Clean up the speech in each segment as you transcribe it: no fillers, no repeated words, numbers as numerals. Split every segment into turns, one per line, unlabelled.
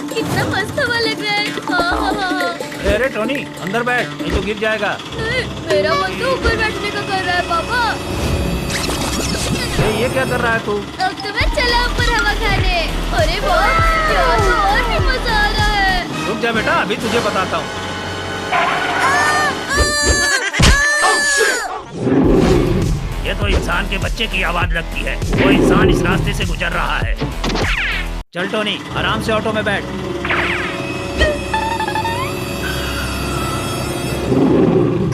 कितना मस्त हवा लग रहा है। हाँ हाँ।
अरे टोनी अंदर बैठ, नहीं तो गिर जाएगा।
मेरा मन तो ऊपर बैठने का कर रहा है पापा।
ये क्या कर रहा है तू?
अब तो मैं चला ऊपर हवा खाने। अरे वाह, यहाँ तो और भी मजा आ रहा है।
रुक जा बेटा, अभी तुझे बताता हूँ। ये तो इंसान के बच्चे की आवाज लगती है। वो इंसान इस रास्ते से गुजर रहा है। चल टोनी, आराम से ऑटो में बैठ।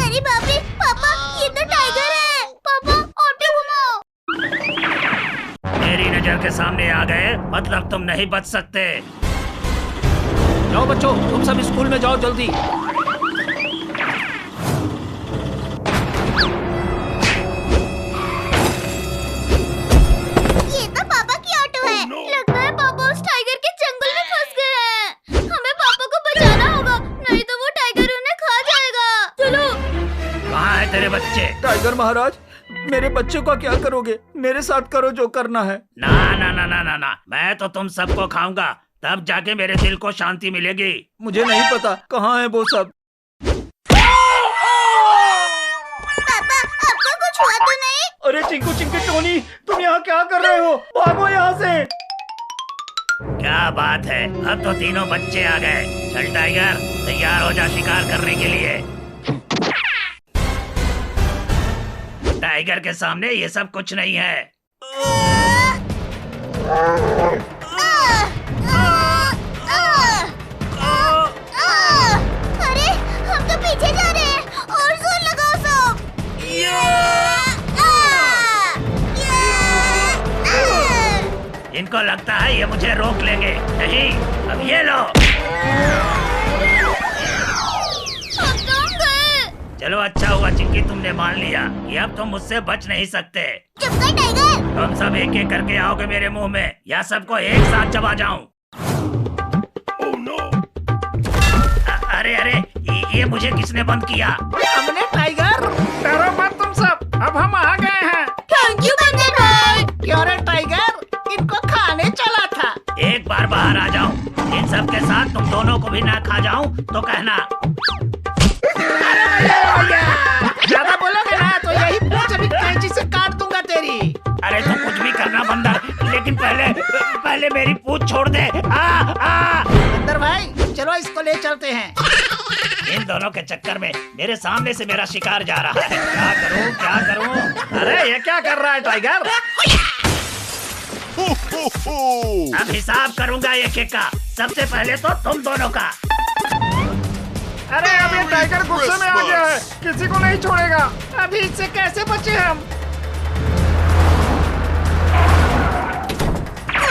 अरे बाप रे पापा, ये तो टाइगर है। पापा ऑटो घुमाओ।
मेरी नजर के सामने आ गए मतलब तुम नहीं बच सकते। जाओ बच्चों, तुम सब स्कूल में जाओ जल्दी।
ये तो पापा की ऑटो है। लगता है पापा उस टाइगर के जंगल में फंस गए हैं। हमें पापा को बचाना होगा, नहीं तो वो टाइगर उन्हें खा जाएगा। चलो।
कहाँ है तेरे बच्चे?
टाइगर महाराज, मेरे बच्चे का क्या करोगे? मेरे साथ करो जो करना है।
ना ना ना ना ना ना, मैं तो तुम सबको खाऊंगा, तब जाके मेरे दिल को शांति मिलेगी।
मुझे नहीं पता कहाँ है वो सब।
पापा आपको कुछ हुआ तो नहीं?
अरे चिंकू चिंकी टोनी, तुम यहाँ क्या कर रहे हो? भागो यहाँ से।
क्या बात है, अब तो तीनों बच्चे आ गए। चल टाइगर, तैयार हो जा शिकार करने के लिए। टाइगर के सामने ये सब कुछ नहीं है।
अरे हम तो पीछे जा रहे हैं, और जोर लगाओ सब।
इनको लगता है ये मुझे रोक लेंगे। नहीं, अब ये लो। चलो अच्छा हुआ चिंकी, तुमने मान लिया कि अब तुम मुझसे बच नहीं सकते।
चुप कर टाइगर।
तुम सब एक एक करके आओगे मेरे मुंह में, या सबको एक साथ चबा जाऊं। अरे अरे, ये मुझे किसने बंद किया?
हमने टाइगर। डरो मत तुम सब, अब हम आ गए हैं।
थैंक यू बंदर भाई।
क्यों रे टाइगर, इनको खाने चला था।
एक बार बाहर आ जाऊं, इन सब के साथ तुम दोनों को भी ना खा जाऊं तो कहना।
ज्यादा बोलोगे ना तो यही पूंछ अभी कैंची से काट दूंगा तेरी।
अरे तुम कुछ भी करना बंदर, लेकिन पहले मेरी पूंछ छोड़ दे।
बंदर भाई चलो इसको ले चलते हैं।
इन दोनों के चक्कर में मेरे सामने से मेरा शिकार जा रहा है। क्या करूं क्या करूं?
अरे ये क्या कर रहा है टाइगर?
अब हिसाब करूंगा एक एक का। सबसे पहले तो तुम दोनों का।
अरे अब ये टाइगर गुस्से में आ गया है, किसी को नहीं छोड़ेगा। अभी इससे कैसे बचे हम?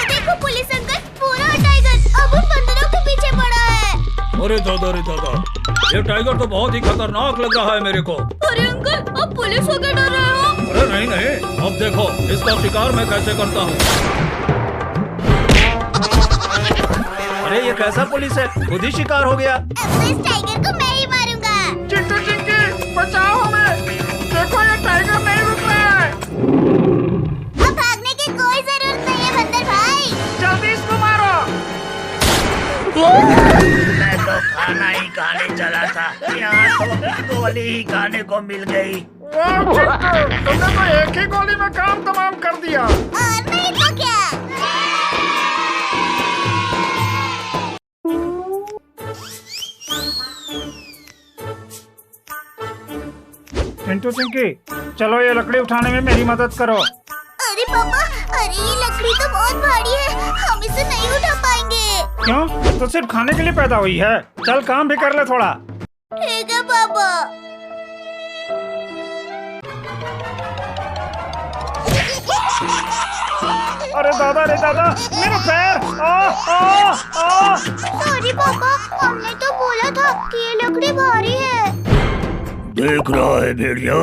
देखो पुलिस अंकल, पूरा टाइगर अब उन बंदरों के पीछे पड़ा है।
अरे दादा, ये टाइगर तो बहुत ही खतरनाक लग रहा है मेरे को।
अरे अंकल, अब पुलिस हो के डर रहे हो?
अरे नहीं, अब देखो इसका शिकार मैं कैसे करता हूँ।
अरे ये कैसा पुलिस है, खुद ही शिकार हो गया।
अब तो इस टाइगर को मैं ही मारूंगा।
चिंटू चिंकी बचाओ हमें, देखो ये टाइगर नहीं रुक रहा है।
अब भागने की कोई जरूरत नहीं है बंदर भाई।
जल्दी इसको मारो।
मैं तो खाना ही खाने चला था, यहाँ तो गोली ही खाने को मिल गई।
वाह चिंटू, तुमने तो एक ही गोली में काम तमाम कर दिया।
और नहीं तो क्या।
चिंटू चिंकी, चलो ये लकड़ी उठाने में मेरी मदद करो।
अरे पापा, अरे ये लकड़ी तो बहुत भारी है, हम इसे नहीं उठा पाएंगे।
क्यों? तो सिर्फ खाने के लिए पैदा हुई है। चल काम भी कर ले थोड़ा।
ठीक है पापा।
अरे दादा रे दादा, मेरा पैर।
सॉरी पापा, हमने तो बोला था कि ये लकड़ी भारी है।
देख रहा है भेड़िया,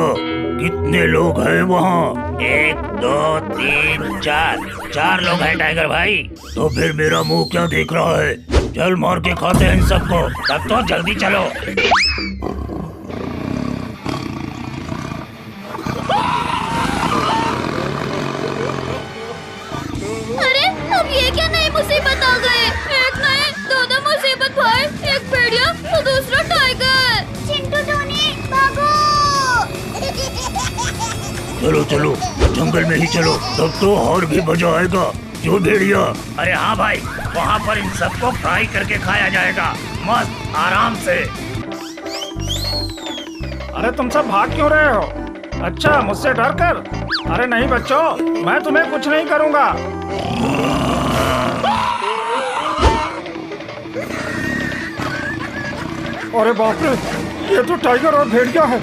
कितने लोग हैं वहाँ? 1 2 3 4 लोग हैं टाइगर भाई। तो फिर मेरा मुंह क्या देख रहा है? चल मार के खाते हैं इन सबको। तब तो जल्दी चलो।
अरे अब ये क्या नई
चलो, जंगल में ही चलो, तब तो और भी मजा आएगा। क्यों भेड़िया?
अरे हाँ भाई, वहाँ पर इन सबको फ्राई करके खाया जाएगा, मस्त आराम से।
अरे तुम सब भाग क्यों रहे हो? अच्छा, मुझसे डर कर? अरे नहीं बच्चों, मैं तुम्हें कुछ नहीं करूँगा। अरे बाप रे, ये तो टाइगर और भेड़िया है।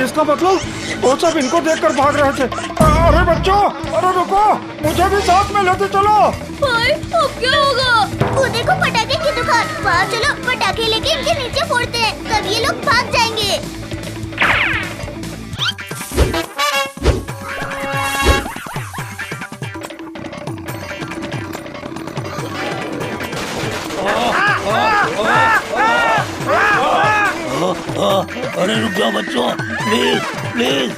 इसका मतलब वो सब इनको देखकर भाग रहे थे। अरे बच्चों, अरे रुको, मुझे भी साथ में लेते चलो।
भाई अब क्या होगा? वो देखो पटाखे की दुकान, वहाँ चलो पटाखे लेके इनके नीचे फोड़ते हैं, तब ये लोग भाग जाएंगे।
अरे रुक जाओ बच्चों, प्लीज प्लीज।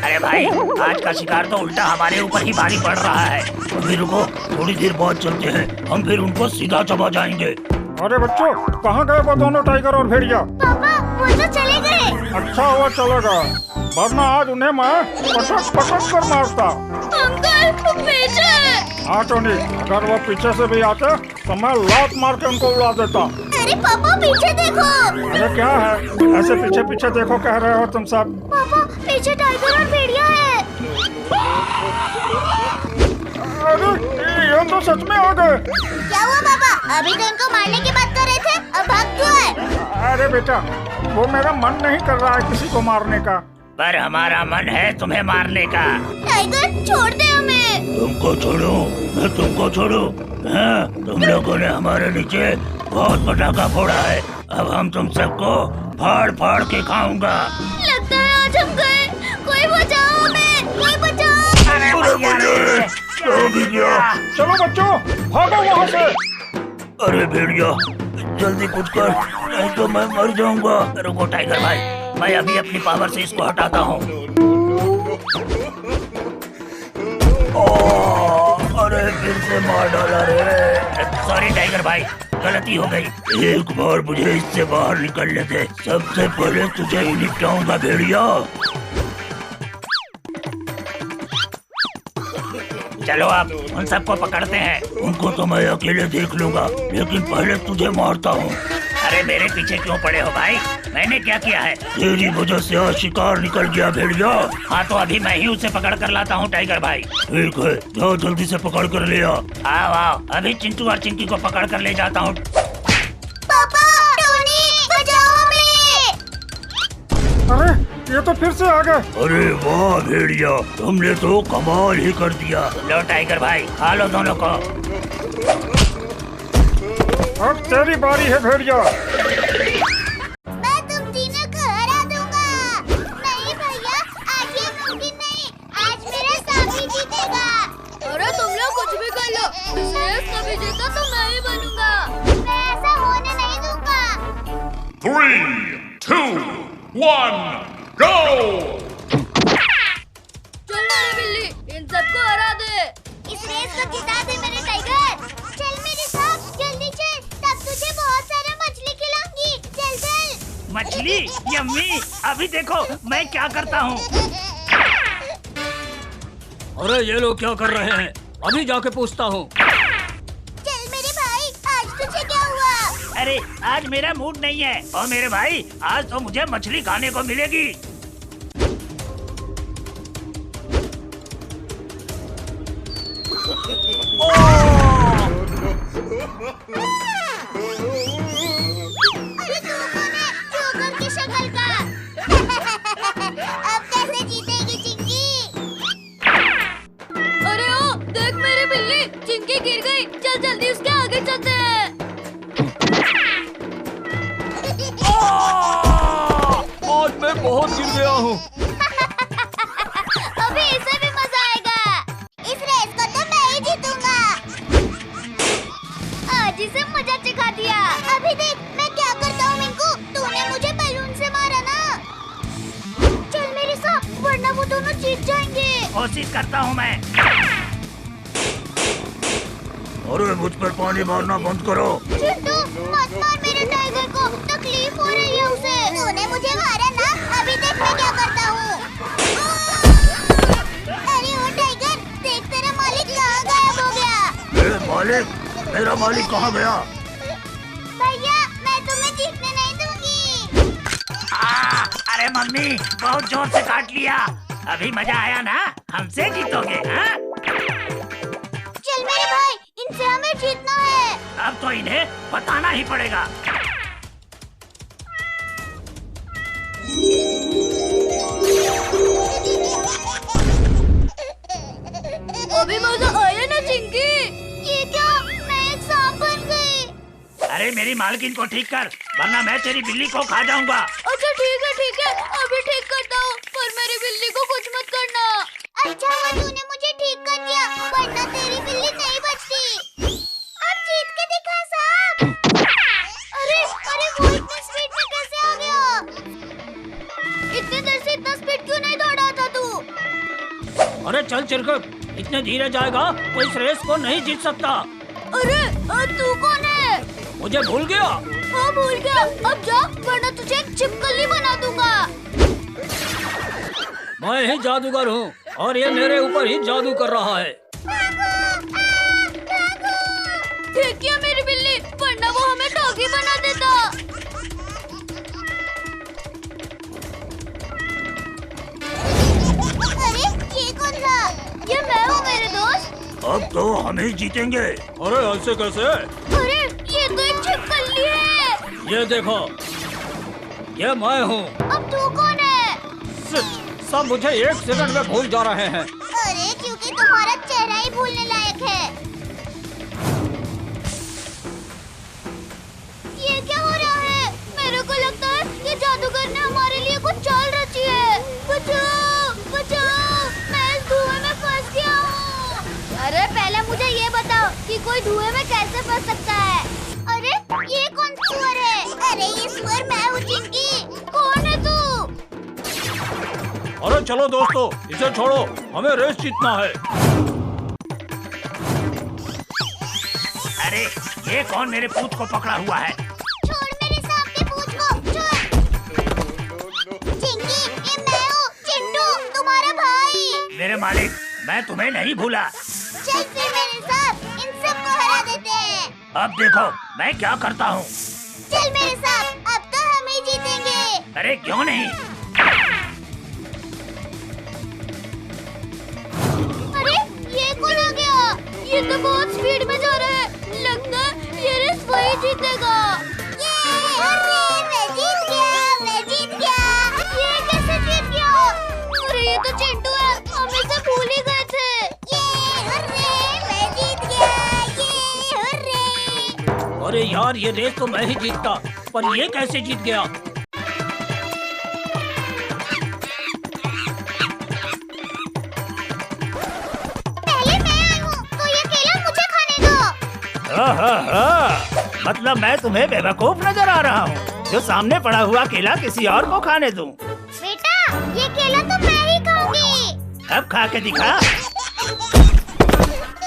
अरे भाई, आज का शिकार तो उल्टा हमारे ऊपर ही भारी पड़ रहा है।
अभी रुको, थोड़ी देर बाद चलते हैं, हम फिर उनको सीधा चबा जाएंगे।
अरे बच्चों, कहाँ गए वो दोनों टाइगर और भेड़िया?
पापा वो तो चले गए।
अच्छा हुआ चलेगा, वरना आज उन्हें मैं पटक पटक कर मारता।
अंकल वो पीछे।
हाँ टोनी, अगर वो पीछे से भी आते तो मैं लात मार के उनको उड़ा देता।
अरे पापा पीछे देखो।
अरे क्या है, ऐसे पीछे पीछे देखो कह रहे हो तुम सब?
पापा पीछे टाइगर और भेड़िया है।
अरे ये तो सच में आ गए।
क्या हुआ पापा? अभी तो इनको मारने की बात कर रहे थे, अब भाग क्यों है?
अरे बेटा, वो मेरा मन नहीं कर रहा है किसी को मारने का।
पर हमारा मन है तुम्हें मारने का।
टाइगर छोड़ दे हमें।
तुमको छोड़ू? मैं तुमको छोड़ू? हाँ, तुम लोगों ने हमारे नीचे बहुत पटाखा फोड़ा है, अब हम तुम सबको फाड़ फाड़ के खाऊंगा।
लगता है आज हम गए। कोई बचाओ हमें, कोई बचाओ।
चलो बच्चों, भागो वहाँ से।
अरे भेड़िया, जल्दी कुछ कर, नहीं तो मैं मर जाऊंगा।
रुको टाइगर भाई, मैं अभी अपनी पावर से इसको हटाता हूँ।
अरे फिर से मार डाला रे।
सॉरी टाइगर भाई, गलती हो गई।
एक बार मुझे इससे बाहर निकलने दे, सबसे पहले तुझे ही निपटाऊंगा भेड़िया।
चलो अब उन सबको पकड़ते हैं।
उनको तो मैं अकेले देख लूंगा, लेकिन पहले तुझे मारता हूँ।
अरे मेरे पीछे क्यों पड़े हो भाई? मैंने क्या किया है?
तेरी वजह से आज शिकार निकल गया भेड़िया।
हाँ तो अभी मैं ही उसे पकड़ कर लाता हूँ टाइगर भाई।
ठीक है, जाओ जल्दी से पकड़ कर ले आ।
आओ आओ, अभी चिंटू और चिंकी को पकड़ कर ले जाता हूँ।
पापा, टोनी, बचाओ हमें।
अरे ये तो फिर से आ गए।
अरे वाह भेड़िया, तुमने तो कमाल ही कर दिया।
लो टाइगर भाई, खा लो दोनों को।
अब तेरी बारी है भेड़िया।
मैं तुम तीनों को हरा दूंगा। नहीं भैया, आज ये मुमकिन नहीं। आज मेरा साथी जीतेगा। अरे तुम लोग कुछ भी कर लो, इस रेस का विजेता तो मैं ही बनूंगा। मैं ऐसा होने नहीं दूंगा।
3, 2, 1, go!
चल मेरी बिल्ली, इन सबको हरा दे। इस रेस को जिता दे मेरे टाइगर। चल मेरे साथ, जल्दी चल, तब तुझे बहुत सारा मछली खिलाऊंगी। चल चल।
मछली यम्मी, अभी देखो मैं क्या करता हूँ।
अरे ये लोग क्या कर रहे हैं? अभी जाके पूछता हूँ।
चल मेरे भाई, आज तुझे क्या हुआ?
अरे आज मेरा मूड नहीं है। और मेरे भाई, आज तो मुझे मछली खाने को मिलेगी।
अरे तू कौन है? जोकर की शक्ल का। अब कैसे जीतेगी चिंकी? अरे ओ, देख मेरी बिल्ली, चिंकी गिर गई। चल जल्दी उसके आगे चलते हैं।
आज मैं बहुत गिर गया हूँ।
अभी इसे भी मजा आएगा। इस रेस को तो मैं ही जीतूंगा। आज इसे मजा चखा दिया। अभी देख मैं क्या करता हूँ मिंकू। तूने मुझे बैलून से मारा ना। चल मेरे साथ, वरना वो दोनों जीत जाएंगे।
कोशिश करता हूँ मैं।
अरे मुझ पर पानी मारना बंद करो।
चिंटू मत मार मेरे टाइगर को, तकलीफ हो रही है उसे। तूने मुझे मारा ना, अभी देख मैं क्या करता हूँ।
मालिक, मेरा मालिक कहाँ गया?
भैया मैं तुम्हें जीतने नहीं दूंगी।
अरे मम्मी बहुत जोर से काट लिया। अभी मजा आया ना? हमसे जीतोगे हाँ?
चल मेरे भाई, इनसे हमें जीतना है।
अब तो इन्हें बताना ही पड़ेगा।
अभी मजा आया ना चिंकी? ये क्या, मैं एक सांप बन गई।
अरे मेरी मालकिन को ठीक कर, वरना मैं तेरी बिल्ली को खा जाऊंगा।
अच्छा ठीक है, अभी ठीक करता हूँ, पर मेरी बिल्ली को कुछ मत करना। अच्छा हुआ तूने मुझे ठीक कर दिया, वरना तेरी बिल्ली नहीं बचती। अब जीत के दिखा सांप। अरे वो इतनी स्पीड में कैसे आ गया? इतनी देर से इतना स्पीड क्यों नहीं दौड़ा था तू?
अरे चल चिरकुट, इतने धीरे जाएगा तो इस रेस को नहीं जीत सकता।
अरे तू कौन है?
मुझे भूल गया?
हाँ भूल गया, अब जा वरना तुझे एक छिपकली बना दूंगा।
मैं ही जादूगर हूँ और ये मेरे ऊपर ही जादू कर रहा है।
ठीक किया मेरी बिल्ली, वरना वो हमें डॉगी बना देता। अरे ये कौन था? ये मैं हूँ मेरे दोस्त।
अब तो हम ही जीतेंगे।
अरे ऐसे कैसे?
अरे ये तो एक छिपकली है।
ये देखो, ये मैं हूँ।
अब तू कौन है?
सब मुझे एक सेकंड में भूल जा रहे हैं।
अरे क्योंकि तुम्हारा चेहरा ही भूलने लायक है। ये क्या हो रहा है? मेरे को लगता है ये जादूगर ने हमारे लिए कुछ चाल रची है। बचाओ बचाओ, मैं इस धुएं में फंस गया हूँ। अरे पहले मुझे ये बताओ कि कोई धुएं में कैसे फंस सकता है? अरे ये कौन सुअर है? अरे ये सुअर मैं हूँ चिंकी। कौन है तू?
अरे चलो दोस्तों, इसे छोड़ो, हमें रेस जीतना है।
अरे ये कौन मेरे पूंछ को पकड़ा हुआ है?
छोड़ मेरे सांप के पूंछ को, छोड़। चिंकी, ये मैं हूँ, चिंटू, तुम्हारा भाई।
मेरे मालिक, मैं तुम्हें नहीं भूला।
चल फिर मेरे साथ इन सबको हरा देते हैं।
अब देखो मैं क्या करता हूँ।
चल मेरे साथ, अब तो हम ही जीतेंगे।
अरे क्यों नहीं?
अरे ये कौन आ गया? ये तो बहुत स्पीड में जा रहा है। लगता है ये रेस वही जीतेगा। मैं जीत गया। ये कैसे जीत गया? अरे ये तो चिंटू है, हम इसे भूल ही गए थे। मैं जीत गया।
अरे यार, ये रेस तो मैं ही जीतता, पर ये कैसे जीत गया?
पहले मैं आई हूँ, तो ये केला मुझे खाने दो।
मतलब मैं तुम्हें बेवकूफ नजर आ रहा हूँ जो सामने पड़ा हुआ केला किसी और को खाने दूं।
बेटा ये केला तो मैं ही खाऊंगी।
अब खा के दिखा।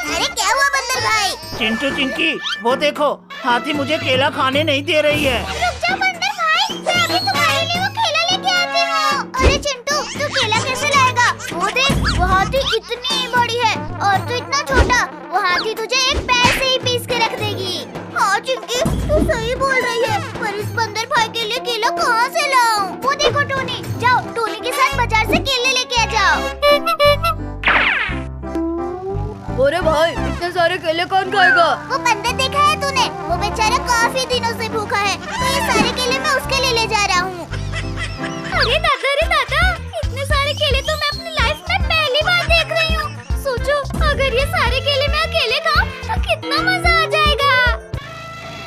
अरे क्या हुआ बंदर भाई?
चिंटू चिंकी, वो देखो, हाथी मुझे केला खाने नहीं दे रही है।
रुक जा बंदर भाई, मैं अभी तुम्हारे लिए वो केला लेके आती हूँ। अरे चिंटू, तू केला कैसे लाएगा? वो देख, वो हाथी इतनी बड़ी है और तू इतना छोटा। वो हाथी तुझे एक पैर से ही पीस के रख देगी। हाँ चिंकी, तू सही बोल रही है, पर इस बंदर भाई के लिए केला कहाँ से लाऊं? वो देखो टोनी, जाओ टोनी के साथ बाजार से केले लेके आ जाओ।
अरे भाई, इतने सारे केले कौन खाएगा?
वो बंदर देखा है तूने? वो बेचारा काफी दिनों से भूखा है, तो ये सारे केले मैं उसके लिए ले जा रहा हूँ। अरे दादा, इतने सारे केले तो मैं अपनी लाइफ में पहली बार देख रही हूँ। सोचो, अगर ये सारे केले मैं अकेले खाऊं तो कितना मजा आ जाएगा।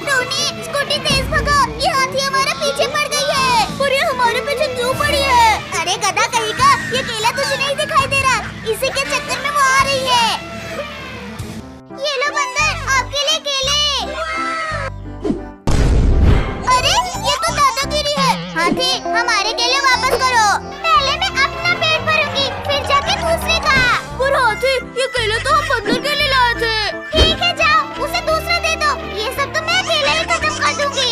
टोनी, स्कूटी तेज भगा, ये हाथी हमारे पीछे पड़ गई है। और ये हमारे पीछे क्यों पड़ी है? अरे गधा कहीं का, ये केला तुझे नहीं दिखाई दे रहा? इसी के चक्कर में वो आ रही है। ये लो बंदर, आपके लिए केले। अरे ये तो दादागिरी है। हाथी, हमारे केले वापस करो। पहले मैं अपना पेट भरूंगी, फिर जाके दूसरे का।
पर हाथी, ये केले तो हम बंदर के लिए लाए थे।
ठीक है जाओ, उसे दूसरा दे दो। ये सब तो मैं अकेले ही खत्म कर दूंगी।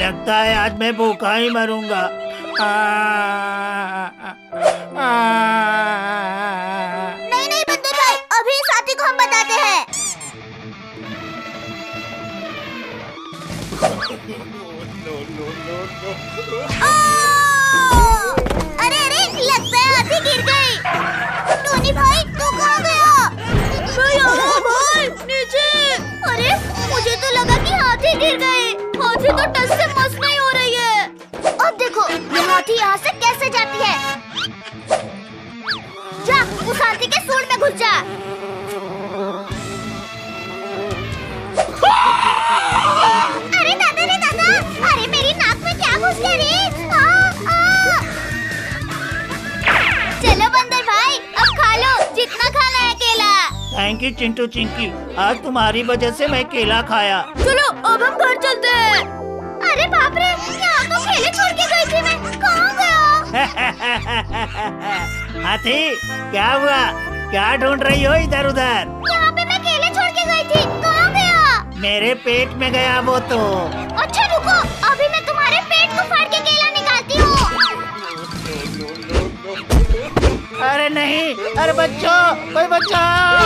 लगता है आज मैं भूखा ही मरूंगा।
नहीं बंदर भाई, अभी इस हाथी को हम बताते हैं। अरे अरे, लगता है हाथी गिर गई। टोनी भाई, तू कहाँ गया?
मैं यहाँ भाई, नीचे।
अरे, मुझे तो लगा कि हाथी गिर गए।
हाथी तो टस से मस नहीं हो रही है।
अब देखो, ये हाथी यहाँ से कैसे जाती है। जा, उस हाथी के सूंड में घुस जा। अरे दादा रे दादा, अरे मेरी नाक में क्या घुस गया रे? चलो बंदर भाई, अब खा लो जितना खाना है केला।
थैंक यू चिंटू चिंकी, आज तुम्हारी वजह से मैं केला खाया।
चलो अब हम घर चलते हैं।
अरे बाप रे, यहाँ तो केले छोड़ के गई थी मैं, कहाँ गया?
हाथी, क्या हुआ? क्या ढूंढ रही हो इधर उधर?
यहाँ पे मैं केले छोड़ के गई थी, कहाँ गया?
मेरे पेट में गया वो तो।
अच्छा रुको, अभी मैं तुम्हारे पेट को फाड़ के केला निकालती हूँ।
अरे नहीं, अरे बच्चों, कोई बचाओ।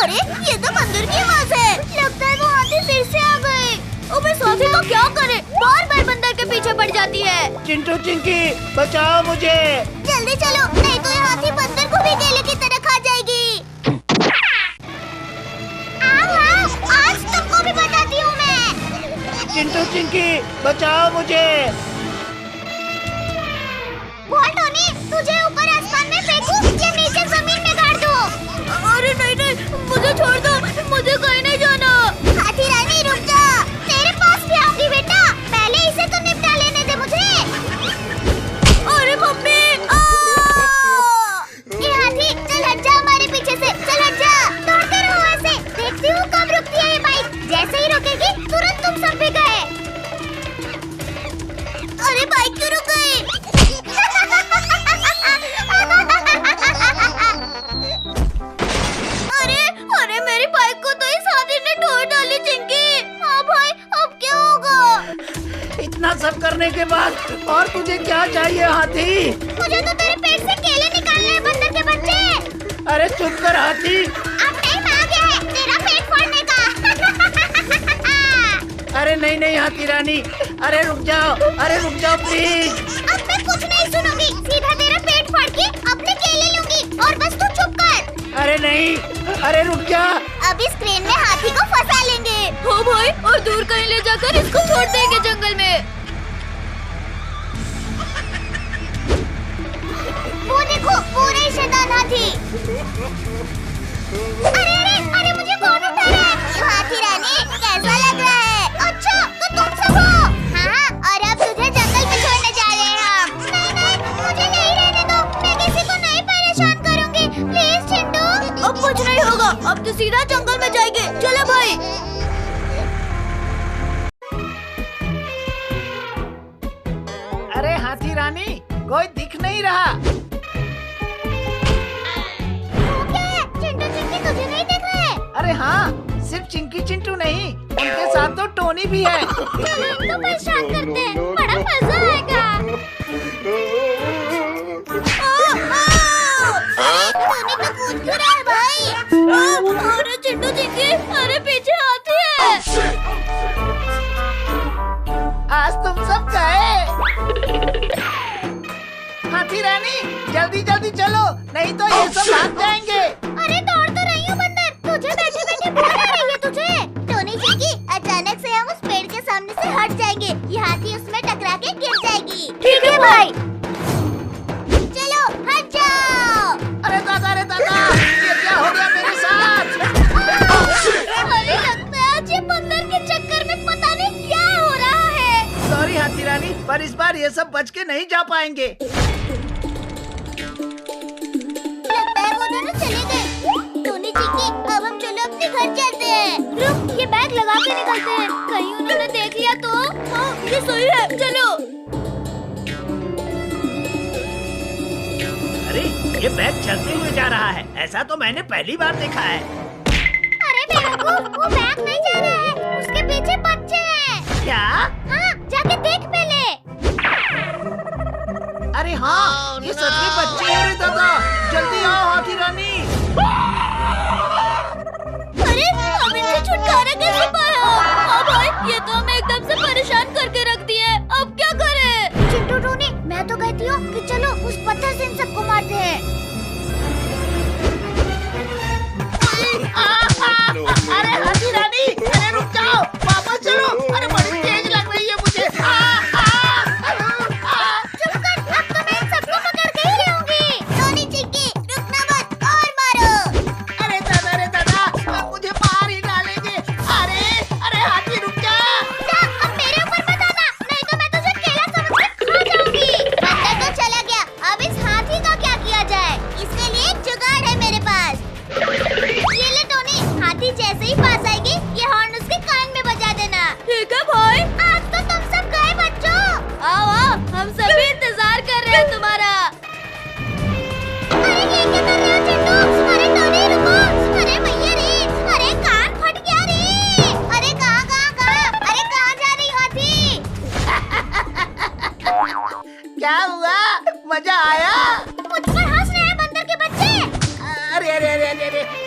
अरे ये तो बंदर की आवाज है, लगता है वो हाथी फिर से आ गए।
अब इस हाथी को क्या करे, बार बार बंदर के पीछे पड़ जाती है।
चिंटू चिंकी, बचाओ मुझे।
जल्दी चलो, नहीं तो ये हाथी बंदर को भी केले की तरह खा जाएगी। आओ आओ, आज तुमको भी बताती हूँ मैं।
चिंटू चिंकी, बचाओ मुझे।
बोल टोनी, तुझे ऊपर आसमान में फेंकूं या नीचे जमीन में गाड़ दूं?
अरे नहीं नहीं, मुझे छोड़ दो, मुझे कहीं नहीं जाना।
हाथी रानी रुक जा, तेरे पास भी आऊंगी बेटा, पहले इसे तो निपटा लेने दे मुझे।
अरे मम्मी,
ये हाथी, चल हट जा हमारे पीछे से, चल हट जा। दौड़ते रहो ऐसे, देखती हूँ कब रुकती है ये बाइक। जैसे ही रुकेगी तुरंत तुम सब भी गए। अरे बाइक क्यों रुक गई?
अरे अरे मेरी बाइक को तो इस हाथी ने तोड़ डाली चिंकी।
हाँ भाई, अब क्या होगा?
इतना सब करने के बाद और तुझे क्या चाहिए हाथी?
मुझे तो तेरे पेट से केले निकालने हैं बंदर के बच्चे।
अरे चुप कर हाथी।
अब टाइम आ गया है तेरा पेट फोड़ने का।
अरे नहीं नहीं हाथी रानी, अरे रुक जाओ, अरे रुक जाओ प्लीज।
अब मैं कुछ नहीं सुनूंगी, सीधा तेरा पेट फाड़ के अपने केले लूंगी और बस तू चुप कर।
अरे नहीं, अरे रुक जा।
अब इस क्रेन में हाथी को फंसा लेंगे।
हो भाई, और दूर कहीं ले जाकर इसको छोड़ देंगे जंगल में।
वो देखो, पूरे शैतान हाथी। अरे अरे अरे, मुझे कौन उठा रहा है? हाथी रानी, कैसा लग रहा है? अच्छा, तो तुम सब हो? हाँ, और अब तुझे जंगल में छोड़ने जा रहे हैं हम। नहीं नहीं, मुझे नहीं रहने दो, मैं किसी को नहीं परेशान करूंगी, प्लीज चिंटू।
अब कुछ नहीं होगा, अब तो सीधा जंगल में जाएंगे। चलो भाई।
अरे हाथी रानी, कोई दिख नहीं रहा।
चिंटू चिंकी तुझे नहीं दिख रहे?
अरे हाँ, सिर्फ चिंकी चिंटू नहीं, उनके साथ तो टोनी भी है।
चलो इनको परेशान करते हैं, बड़ा मजा आएगा। टोनी तो कूद क्यों रहा है भाई?
अरे चिंटू चिंकी, अरे पीछे हाथी है।
आज तुम सब गए। हाथी रानी, जल्दी जल्दी चलो, नहीं तो ये सब भाग जाएंगे।
अरे दौड़ तो रही हूँ बंदर, तुझे बैठे बैठे बोल आ रही है तुझे। टोनी चिंकी, अचानक से हम उस पेड़ के सामने से हट जाएंगे, ये हाथी उसमें टकरा के गिर जाएगी।
ठीक है भाई।
चलो हट जाओ।
अरे दादा, ये क्या हो गया मेरे साथ?
अरे लगता है आज ये बंदर के चक्कर में पता नहीं क्या हो रहा है।
सॉरी हाथी रानी, पर इस बार ये सब बच के नहीं जा पाएंगे।
लगता है वो दोनों चले गए। टोनी चिंकी, अब हम चलो अपने घर चलते हैं। रुक, ये बैग लगा के निकलते हैं, कहीं उन्होंने देख लिया तो।
हाँ, ये सही है, चलो।
अरे ये बैग चलते हुए जा रहा है, ऐसा तो मैंने पहली बार देखा है।
अरे बेवकूफ, वो बैग नहीं जा रहा है, उसके पीछे बच्चे हैं।
क्या?
हाँ, जाके देख पहले।
अरे हाँ, ये सच में बच्चे हैं रे दादा, जल्दी आओ हाथी रानी।
अरे हम इनसे छुटकारा कैसे पाया? हाँ भाई, ये तो हमें एकदम से परेशान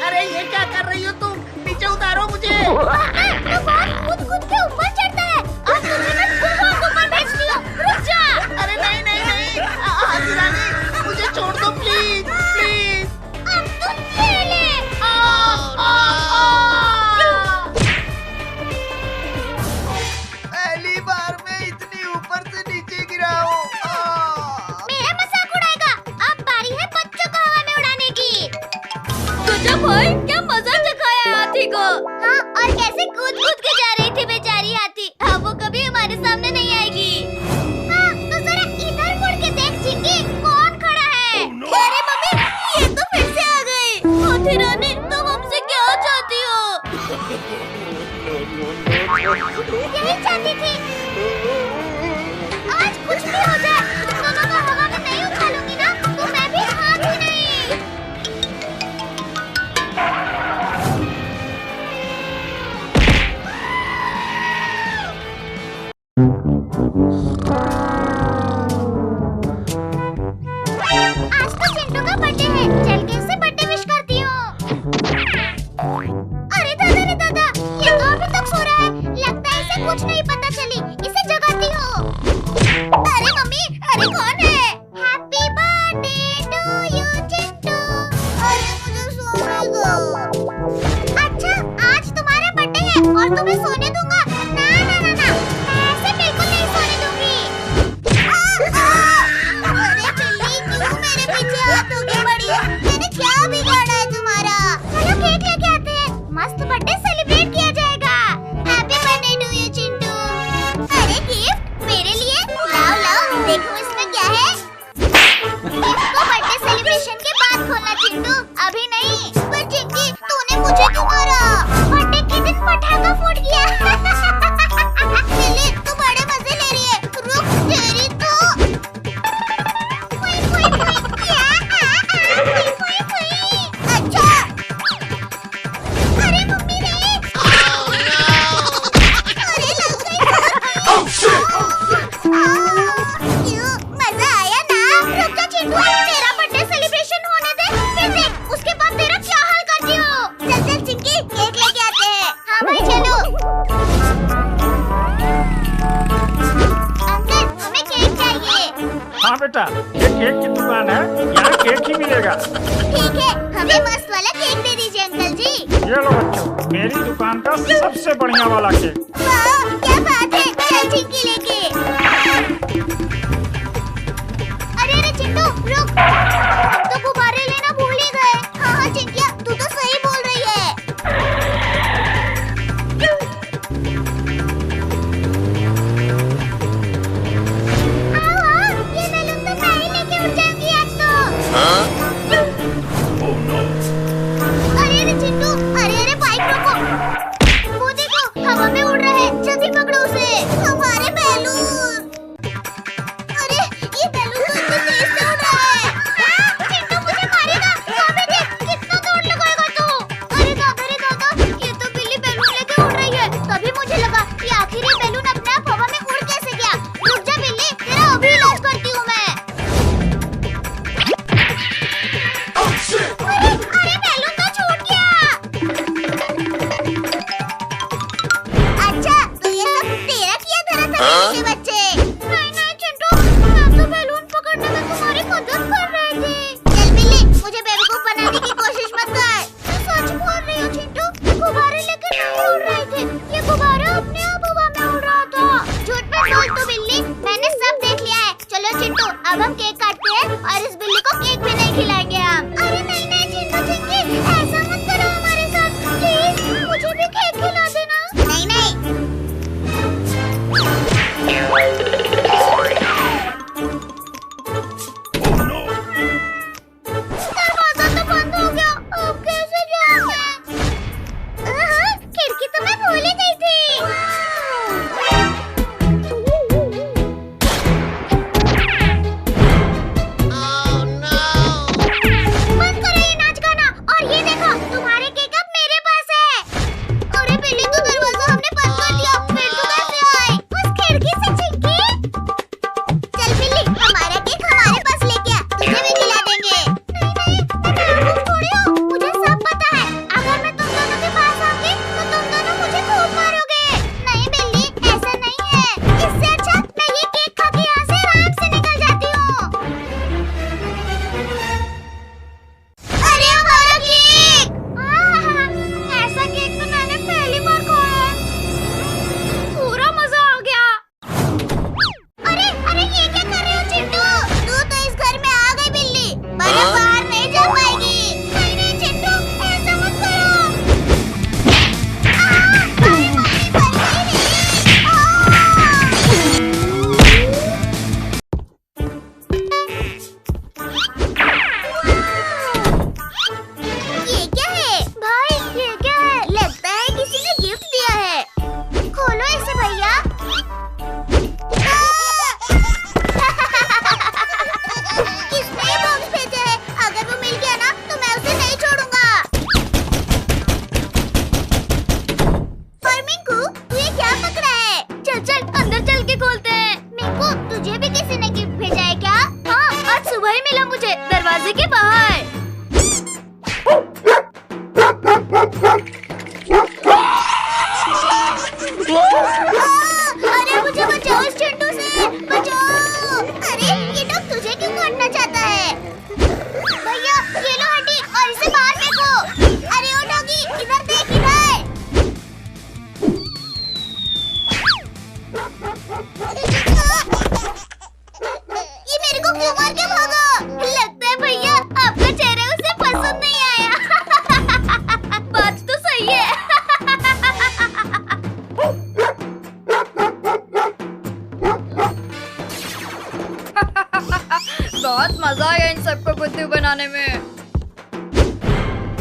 अरे ये क्या कर रही हो तुम? नीचे उतारो मुझे।
खुद के ऊपर चढ़ता है और तुझे मैं खूब ऊपर भेज दिया। रुक जा।
अरे नहीं नहीं नहीं, हाथी रानी मुझे छोड़ दो प्लीज प्लीज।
अब तुम ले ले।
पहली बार मैं इतनी ऊपर से नीचे गिरा हूँ।
मेरा मजाक उड़ाएगा। अब बारी है बच्चों को हवा में उड़ाने की।
गजब भाई, क्या मजा चखाया हाथी को।
हाँ, और कैसे कूद कूद के जा रही थी बेचारी हाथी। हाँ, वो कभी हमारे सामने नहीं आएगी। हाँ, तो जरा इधर मुड़ के देख चिंकी, कौन खड़ा है।
अरे मम्मी, ये तो फिर से आ गई। हाथी रानी, तुम हमसे क्या चाहती हो?
यही चाहती थी। आज कुछ भी हो जाए, तुम दोनों को हवा में नहीं उठा लूंगी ना, तो मैं भी हाथ ही नहीं। आज तो चिंटू का बर्थडे है, चल के उसे बर्थडे विश करती हूँ। अरे दादा रे दादा, ये तो अभी तक सो रहा है। लगता है इसे कुछ नहीं पता चली। इसे जगाती हूँ। अरे मम्मी, अरे कौन है? Happy birthday to you Chintu. अरे मुझे सोने दो। अच्छा, आज तुम्हारा बर्थडे है और तुम्हें सोने दूंगा? ना ना ना ना, मैं ऐसे बिल्कुल नहीं सोने दूंगी। अरे बिल्ली, क्यों मेरे पीछे हाथ होके पड़ी है? मैंने क्या बिगाड़ा है तुम्हारा? चलो केक लेके आते हैं, मस्त बर्थडे सेलिब्रेट किया जाएगा। Happy birthday to you Chintu. अरे गिफ्ट मेरे लिए? लाओ लाओ, देखो इसमें क्या है। गिफ्ट को बर्थडे सेलिब्रेशन के बाद खोलना चिंटू, अभी नहीं। पर चिंकी, तूने मुझे क्यों मारा? बर्थडे के दिन पटाखा फूट गया। बिल्ली, तू बड़े मजे ले रही है। रुक, तेरी तो। अच्छा। अरे मम्मी रे। अरे लग गई। क्यों, मजा आया ना? रुक जा चिंटू, तेरा बर्थडे सेलिब्रेशन होने दे, फिर देख उसके बाद तेरा क्या हाल करती हो। चल चल चिंकी, केक लेके आते हैं। हाँ भाई चलो। अंकल, हमें केक चाहिए।
हाँ बेटा, ये केक की दुकान है, यहाँ केक ही मिलेगा।
ठीक है, हमें मस्त वाला केक दे दीजिए अंकल जी।
ये लो बच्चों, मेरी दुकान का सबसे बढ़िया वाला केक।
वाह, क्या बात है। चल चिंकी लेके। अरे अरे चिंटू, रुक। हम तो गुब्बारे लेना भूल ही गए। हाँ हाँ चिंकिया, तू तो सही बोल रही है। हाँ, ये बैलून तो मैं ही लेके उड़ जाऊंगी आज तो। अरे अरे चिंटू, अरे बाइक रोको। वो देखो, हवा में उड़ रहा है, जल्दी पकड़ो उसे। हमारे बैलून। अरे ये बैलून तो इतनी तेज से उड़ रहा है। बनाने में।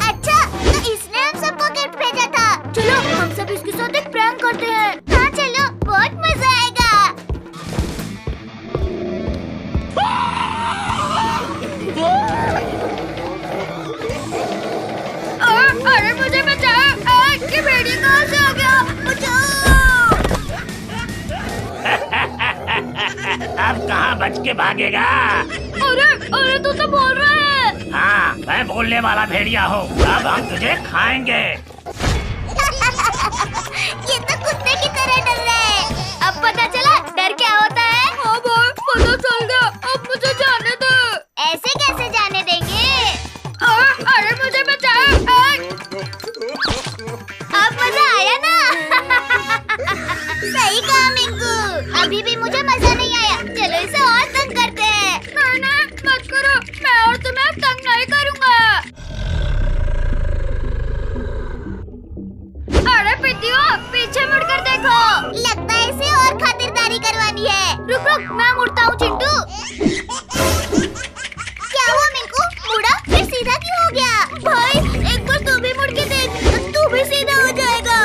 अच्छा, तो इसने हम सबको गिफ्ट भेजा था। चलो हम सब इसके साथ एक प्रैंक करते हैं। हाँ चलो, बहुत मजा आएगा।
अरे मुझे बचाओ! ये भेड़िया कहाँ से आ गया?
बचाओ!
अब कहाँ बच के भागेगा?
अरे तू तो बोल रहा है।
हाँ, मैं बोलने वाला भेड़िया हूँ। अब हम तुझे खाएंगे।
ये तो कुत्ते की तरह डर रहा है। अब पता चला डर क्या होता है?
हाँ भाई, पता चल गया। अब मुझे जाने दो।
ऐसे कैसे जाने देंगे?
अरे मुझे बचाओ!
अब मजा आया ना? सही कहा मिंकू। अभी भी मुझे मजा नहीं आया। चलो इसे और तंग करते हैं।
नहीं, मत करो। मैं और तुम्हें तंग नहीं करूँगा। अरे पिद्दियों, पीछे मुड़कर देखो।
लगता है इसे और खातिरदारी करवानी है। रुक रुक, मैं मुड़ता हूँ चिंटू। क्या हुआ मिंकू? मुड़ा? फिर सीधा क्यों हो गया? भाई एक बार तू भी मुड़ के देख, तू भी सीधा हो जाएगा।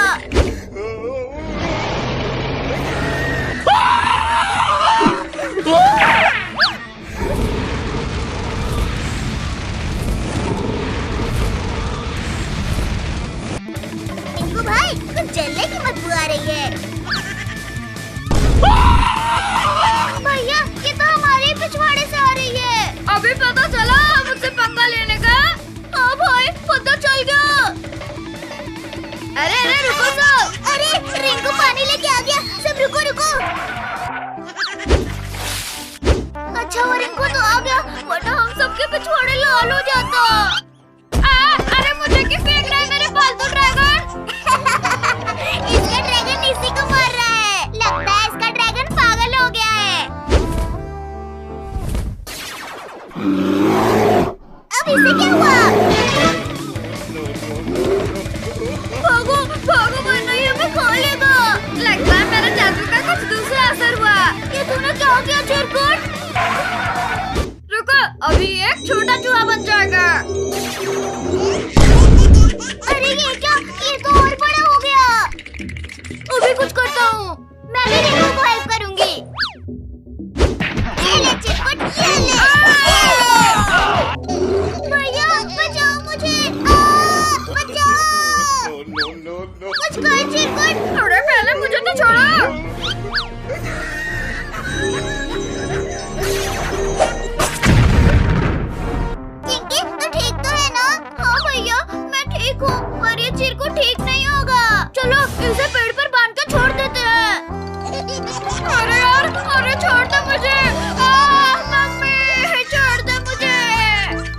मिंकू भाई, कुछ जलने की बदबू आ रही है। भैया, ये तो हमारे पिछवाड़े से आ रही है।
अभी पता चला मुझसे पंगा लेने का?
हाँ भाई, पता चल गया।
अरे रुको सब।
अरे रिंकू पानी लेके आ गया। सब रुको रुको। अच्छा वो रिंकू तो आ गया, वरना हम सबके पिछवाड़े लाल हो जाता।
अरे मुझे क्यों फेंक रहा है मेरे पालतू ड्रैगन?
इसका ड्रैगन इसी को मार रहा है। लगता है इसका ड्रैगन पागल हो गया है। अब इसे क्या हुआ?
भागो वरना ये हमें खा लेगा। लगता है मेरे जादू का कुछ दूसरा असर हुआ।
ये तूने क्या किया चिरकुट?
रुको, अभी एक छोटा चूहा बन जाएगा।
अरे ये क्या? ये तो और बड़ा हो गया।
अभी कुछ करता हूँ।
मैं भी रिंकू को हेल्प करूंगी। ये ले चिरकुट, ये ले। भैया बचाओ मुझे। बचाओ। कुछ कर चिरकुट।
अरे पहले मुझे तो छोड़ो।
चिंकी, तू ठीक तो है ना? हाँ भैया, मैं ठीक हूँ, पर ये चिरकुट ठीक